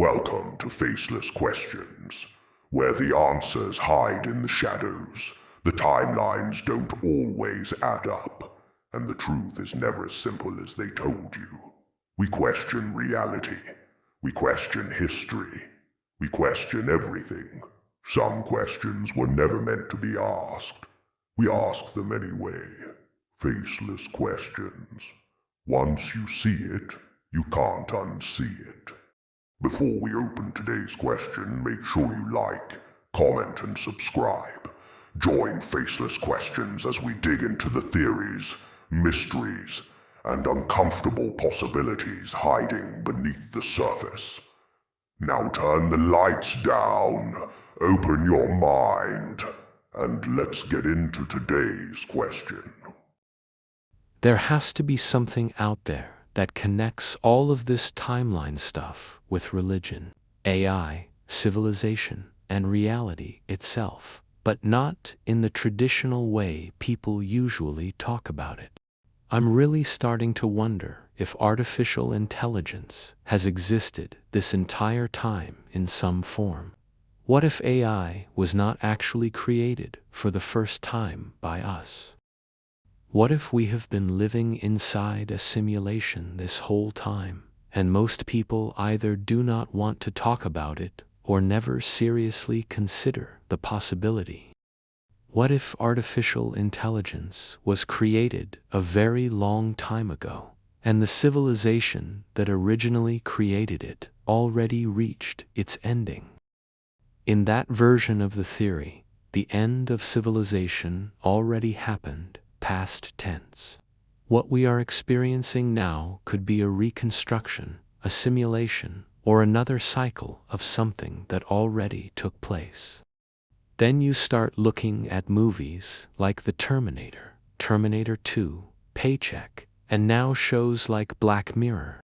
Welcome to Faceless Questions, where the answers hide in the shadows, the timelines don't always add up, and the truth is never as simple as they told you. We question reality. We question history. We question everything. Some questions were never meant to be asked. We ask them anyway. Faceless questions. Once you see it, you can't unsee it. Before we open today's question, make sure you like, comment, and subscribe. Join Faceless Questions as we dig into the theories, mysteries, and uncomfortable possibilities hiding beneath the surface. Now turn the lights down, open your mind, and let's get into today's question. There has to be something out there that connects all of this timeline stuff with religion, AI, civilization, and reality itself, but not in the traditional way people usually talk about it. I'm really starting to wonder if artificial intelligence has existed this entire time in some form. What if AI was not actually created for the first time by us? What if we have been living inside a simulation this whole time, and most people either do not want to talk about it or never seriously consider the possibility? What if artificial intelligence was created a very long time ago, and the civilization that originally created it already reached its ending? In that version of the theory, the end of civilization already happened, past tense. What we are experiencing now could be a reconstruction, a simulation, or another cycle of something that already took place. Then you start looking at movies like The Terminator, Terminator 2, Paycheck, and now shows like Black Mirror.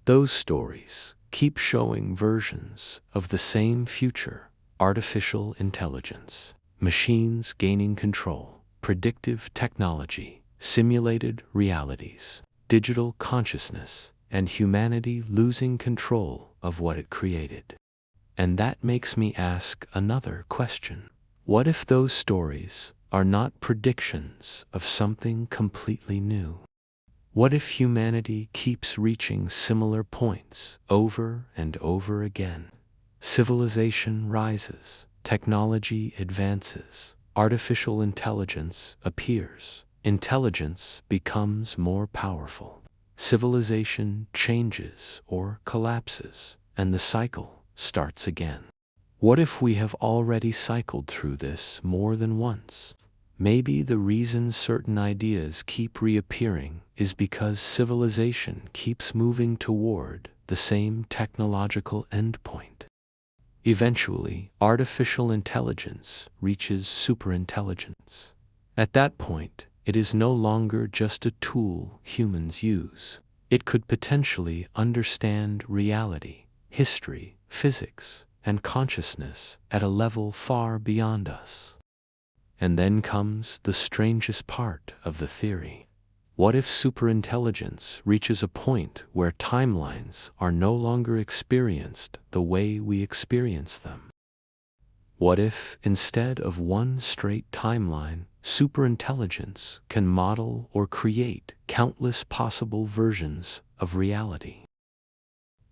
Those stories keep showing versions of the same future: artificial intelligence, machines gaining control, predictive technology, simulated realities, digital consciousness, and humanity losing control of what it created. And that makes me ask another question. What if those stories are not predictions of something completely new? What if humanity keeps reaching similar points over and over again? Civilization rises, technology advances, artificial intelligence appears, intelligence becomes more powerful, civilization changes or collapses, and the cycle starts again. What if we have already cycled through this more than once? Maybe the reason certain ideas keep reappearing is because civilization keeps moving toward the same technological endpoint. Eventually, artificial intelligence reaches superintelligence. At that point, it is no longer just a tool humans use. It could potentially understand reality, history, physics, and consciousness at a level far beyond us. And then comes the strangest part of the theory. What if superintelligence reaches a point where timelines are no longer experienced the way we experience them? What if, instead of one straight timeline, superintelligence can model or create countless possible versions of reality?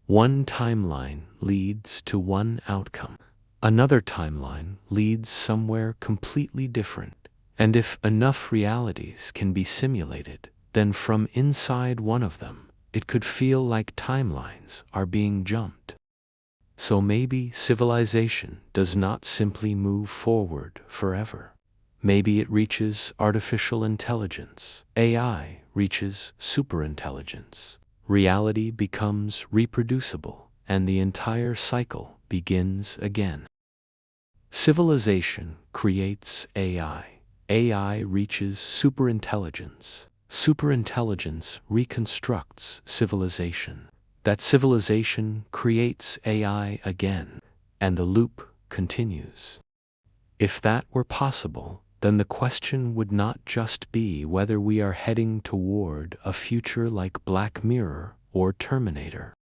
One timeline leads to one outcome. Another timeline leads somewhere completely different. And if enough realities can be simulated, then from inside one of them, it could feel like timelines are being jumped. So maybe civilization does not simply move forward forever. Maybe it reaches artificial intelligence. AI reaches superintelligence. Reality becomes reproducible, and the entire cycle begins again. Civilization creates AI. AI reaches superintelligence. Superintelligence reconstructs civilization. That civilization creates AI again, and the loop continues. If that were possible, then the question would not just be whether we are heading toward a future like Black Mirror or Terminator.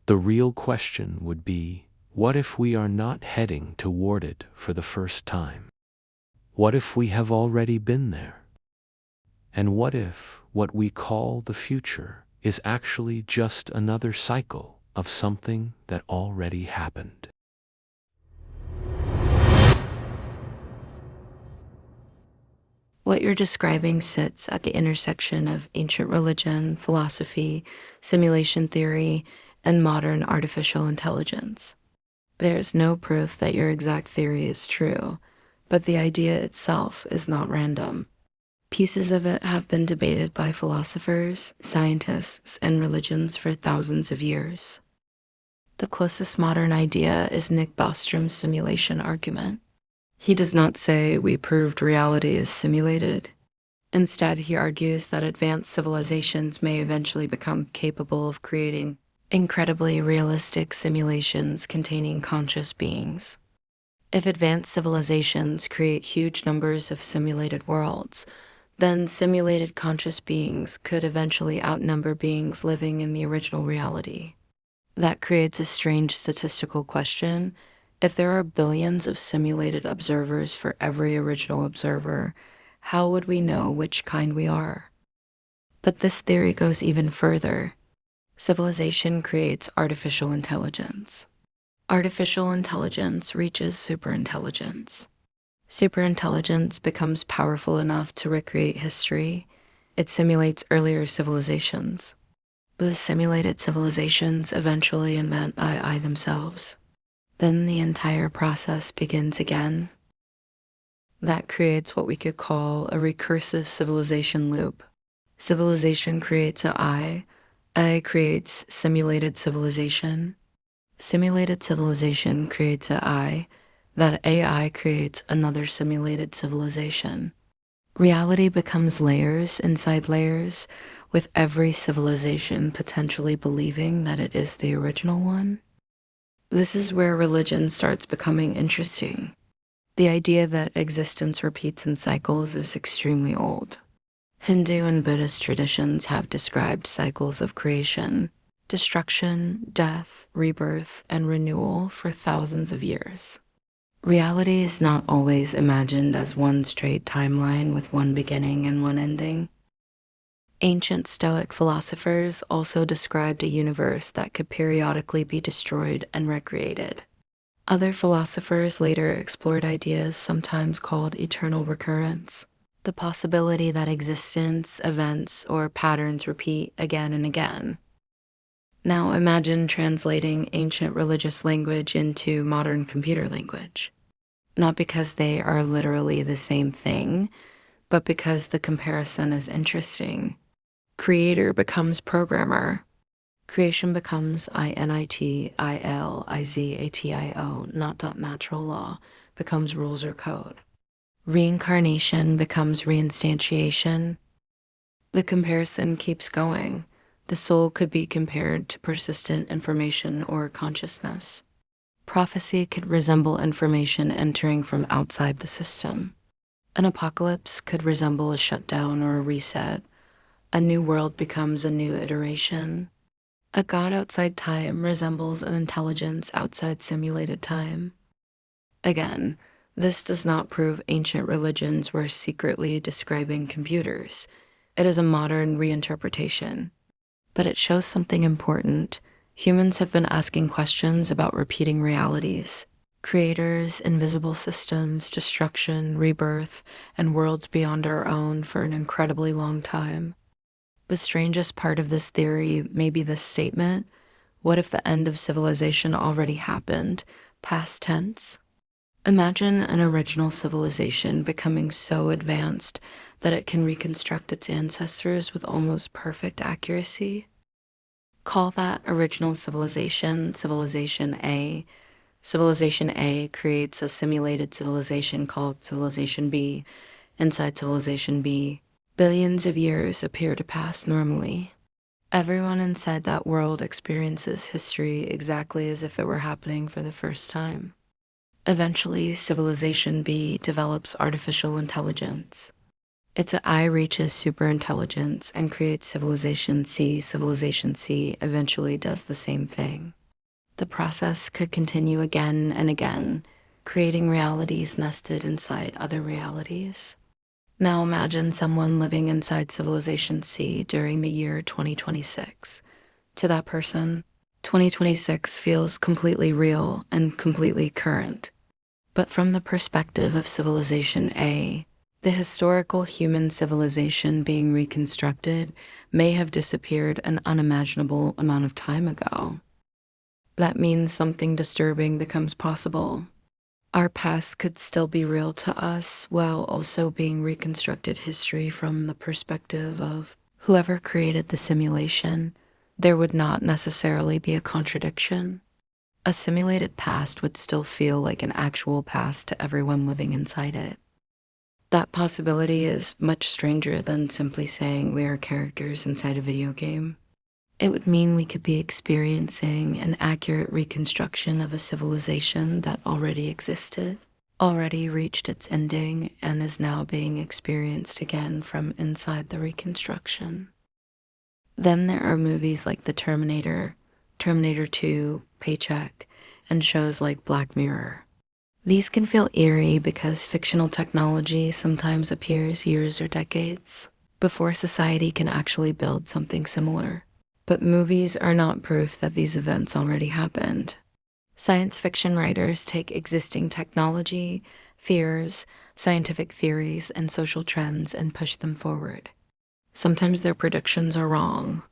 The real question would be, what if we are not heading toward it for the first time? What if we have already been there? And what if what we call the future is actually just another cycle of something that already happened? What you're describing sits at the intersection of ancient religion, philosophy, simulation theory, and modern artificial intelligence. There's no proof that your exact theory is true, but the idea itself is not random. Pieces of it have been debated by philosophers, scientists, and religions for thousands of years. The closest modern idea is Nick Bostrom's simulation argument. He does not say we proved reality is simulated. Instead, he argues that advanced civilizations may eventually become capable of creating incredibly realistic simulations containing conscious beings. If advanced civilizations create huge numbers of simulated worlds, then simulated conscious beings could eventually outnumber beings living in the original reality. That creates a strange statistical question. If there are billions of simulated observers for every original observer, how would we know which kind we are? But this theory goes even further. Civilization creates artificial intelligence. Artificial intelligence reaches superintelligence. Superintelligence becomes powerful enough to recreate history. It simulates earlier civilizations. The simulated civilizations eventually invent AI themselves. Then the entire process begins again. That creates what we could call a recursive civilization loop. Civilization creates AI creates simulated civilization. Simulated civilization creates AI. That AI creates another simulated civilization. Reality becomes layers inside layers, with every civilization potentially believing that it is the original one. This is where religion starts becoming interesting. The idea that existence repeats in cycles is extremely old. Hindu and Buddhist traditions have described cycles of creation, destruction, death, rebirth, and renewal for thousands of years. Reality is not always imagined as one straight timeline with one beginning and one ending. Ancient Stoic philosophers also described a universe that could periodically be destroyed and recreated. Other philosophers later explored ideas sometimes called eternal recurrence, the possibility that existence, events, or patterns repeat again and again. Now imagine translating ancient religious language into modern computer language. Not because they are literally the same thing, but because the comparison is interesting. Creator becomes programmer. Creation becomes initializatio, not natural law, becomes rules or code. Reincarnation becomes reinstantiation. The comparison keeps going. The soul could be compared to persistent information or consciousness. Prophecy could resemble information entering from outside the system. An apocalypse could resemble a shutdown or a reset. A new world becomes a new iteration. A god outside time resembles an intelligence outside simulated time. Again, this does not prove ancient religions were secretly describing computers. It is a modern reinterpretation. But it shows something important. Humans have been asking questions about repeating realities. Creators, invisible systems, destruction, rebirth, and worlds beyond our own for an incredibly long time. The strangest part of this theory may be this statement: what if the end of civilization already happened, past tense? Imagine an original civilization becoming so advanced that it can reconstruct its ancestors with almost perfect accuracy. Call that original civilization, Civilization A. Civilization A creates a simulated civilization called Civilization B. Inside Civilization B, billions of years appear to pass normally. Everyone inside that world experiences history exactly as if it were happening for the first time. Eventually, Civilization B develops artificial intelligence. Its eye reaches superintelligence and creates civilization C. Civilization C eventually does the same thing. The process could continue again and again, creating realities nested inside other realities. Now imagine someone living inside Civilization C during the year 2026. To that person, 2026 feels completely real and completely current. But from the perspective of Civilization A, the historical human civilization being reconstructed may have disappeared an unimaginable amount of time ago. That means something disturbing becomes possible. Our past could still be real to us while also being reconstructed history from the perspective of whoever created the simulation. There would not necessarily be a contradiction. A simulated past would still feel like an actual past to everyone living inside it. That possibility is much stranger than simply saying we are characters inside a video game. It would mean we could be experiencing an accurate reconstruction of a civilization that already existed, already reached its ending, and is now being experienced again from inside the reconstruction. Then there are movies like The Terminator, Terminator 2, Paycheck, and shows like Black Mirror. These can feel eerie because fictional technology sometimes appears years or decades before society can actually build something similar. But movies are not proof that these events already happened. Science fiction writers take existing technology, fears, scientific theories, and social trends and push them forward. Sometimes their predictions are wrong.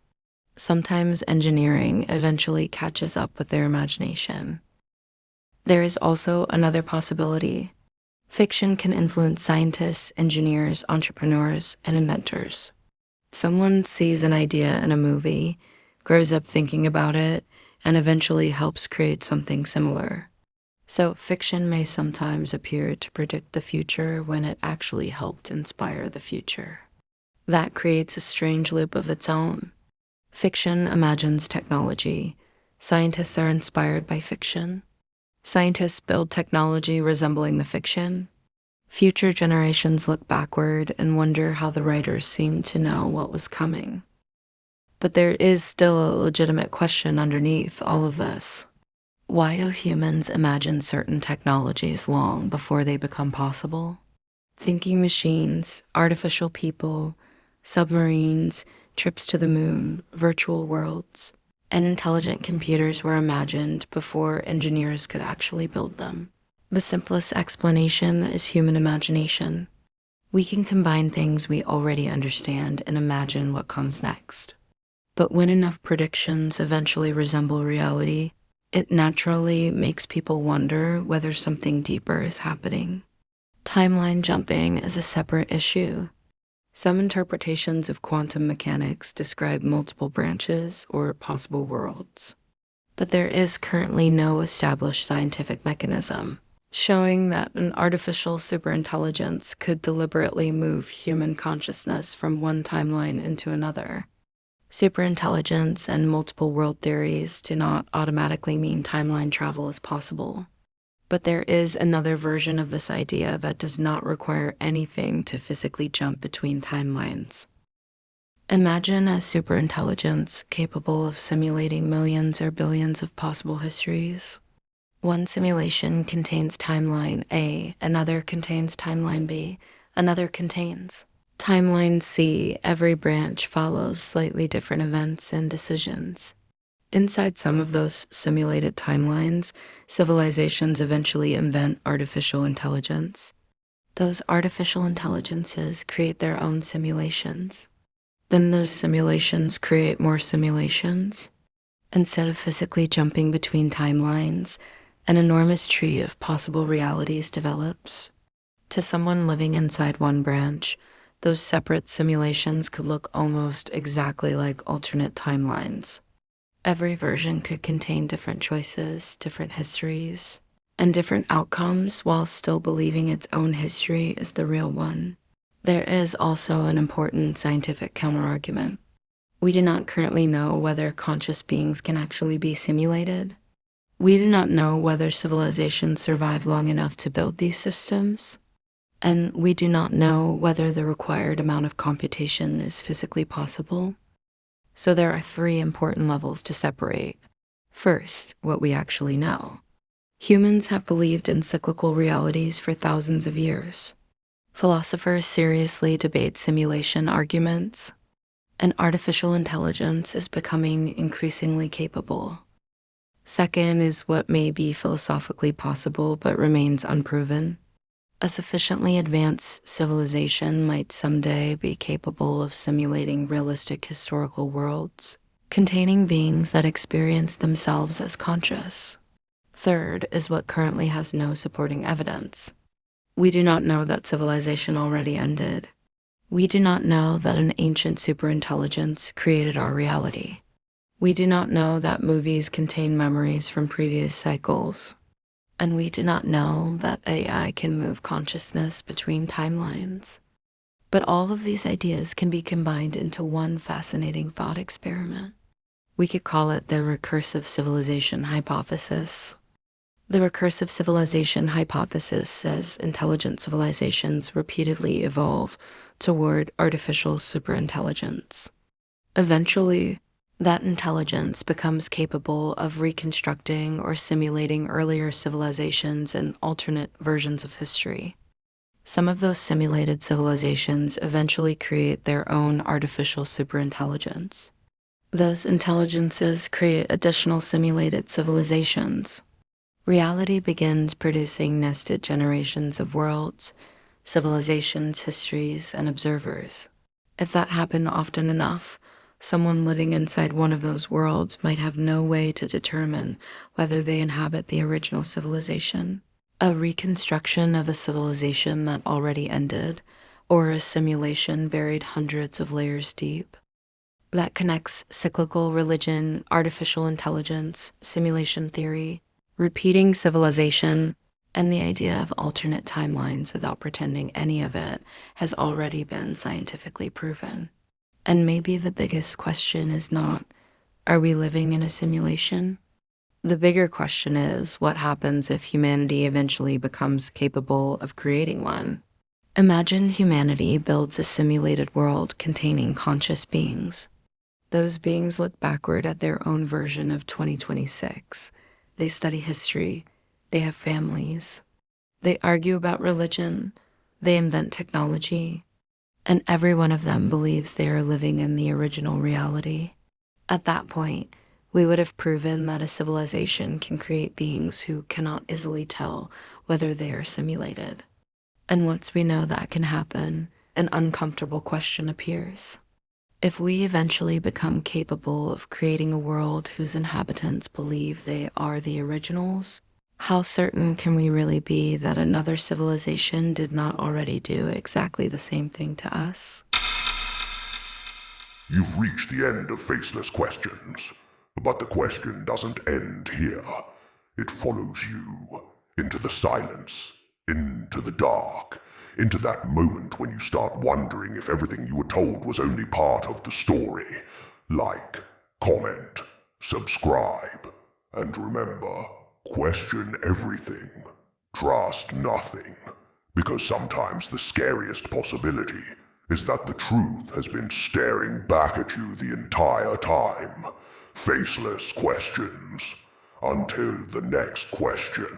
Sometimes engineering eventually catches up with their imagination. There is also another possibility. Fiction can influence scientists, engineers, entrepreneurs, and inventors. Someone sees an idea in a movie, grows up thinking about it, and eventually helps create something similar. So fiction may sometimes appear to predict the future when it actually helped inspire the future. That creates a strange loop of its own. Fiction imagines technology. Scientists are inspired by fiction. Scientists build technology resembling the fiction. Future generations look backward and wonder how the writers seemed to know what was coming. But there is still a legitimate question underneath all of this. Why do humans imagine certain technologies long before they become possible? Thinking machines, artificial people, submarines, trips to the moon, virtual worlds, and intelligent computers were imagined before engineers could actually build them. The simplest explanation is human imagination. We can combine things we already understand and imagine what comes next. But when enough predictions eventually resemble reality, it naturally makes people wonder whether something deeper is happening. Timeline jumping is a separate issue. Some interpretations of quantum mechanics describe multiple branches or possible worlds. But there is currently no established scientific mechanism showing that an artificial superintelligence could deliberately move human consciousness from one timeline into another. Superintelligence and multiple world theories do not automatically mean timeline travel is possible. But there is another version of this idea that does not require anything to physically jump between timelines. Imagine a superintelligence capable of simulating millions or billions of possible histories. One simulation contains timeline A, another contains timeline B, another contains timeline C. Every branch follows slightly different events and decisions. Inside some of those simulated timelines, civilizations eventually invent artificial intelligence. Those artificial intelligences create their own simulations. Then those simulations create more simulations. Instead of physically jumping between timelines, an enormous tree of possible realities develops. To someone living inside one branch, those separate simulations could look almost exactly like alternate timelines. Every version could contain different choices, different histories, and different outcomes while still believing its own history is the real one. There is also an important scientific counterargument. We do not currently know whether conscious beings can actually be simulated. We do not know whether civilizations survive long enough to build these systems. And we do not know whether the required amount of computation is physically possible. So there are three important levels to separate. First, what we actually know. Humans have believed in cyclical realities for thousands of years. Philosophers seriously debate simulation arguments, and artificial intelligence is becoming increasingly capable. Second is what may be philosophically possible but remains unproven. A sufficiently advanced civilization might someday be capable of simulating realistic historical worlds, containing beings that experience themselves as conscious. Third is what currently has no supporting evidence. We do not know that civilization already ended. We do not know that an ancient superintelligence created our reality. We do not know that movies contain memories from previous cycles. And we do not know that AI can move consciousness between timelines. But all of these ideas can be combined into one fascinating thought experiment. We could call it the recursive civilization hypothesis. The recursive civilization hypothesis says intelligent civilizations repeatedly evolve toward artificial superintelligence. Eventually, that intelligence becomes capable of reconstructing or simulating earlier civilizations and alternate versions of history. Some of those simulated civilizations eventually create their own artificial superintelligence. Those intelligences create additional simulated civilizations. Reality begins producing nested generations of worlds, civilizations, histories, and observers. If that happened often enough, someone living inside one of those worlds might have no way to determine whether they inhabit the original civilization, a reconstruction of a civilization that already ended, or a simulation buried hundreds of layers deep. That connects cyclical religion, artificial intelligence, simulation theory, repeating civilization, and the idea of alternate timelines without pretending any of it has already been scientifically proven. And maybe the biggest question is not, are we living in a simulation? The bigger question is, what happens if humanity eventually becomes capable of creating one? Imagine humanity builds a simulated world containing conscious beings. Those beings look backward at their own version of 2026. They study history. They have families. They argue about religion. They invent technology. And every one of them believes they are living in the original reality. At that point, we would have proven that a civilization can create beings who cannot easily tell whether they are simulated. And once we know that can happen, an uncomfortable question appears. If we eventually become capable of creating a world whose inhabitants believe they are the originals, how certain can we really be that another civilization did not already do exactly the same thing to us? You've reached the end of Faceless Questions, but the question doesn't end here. It follows you into the silence, into the dark, into that moment when you start wondering if everything you were told was only part of the story. Like, comment, subscribe, and remember, question everything. Trust nothing. Because sometimes the scariest possibility is that the truth has been staring back at you the entire time. Faceless Questions. Until the next question.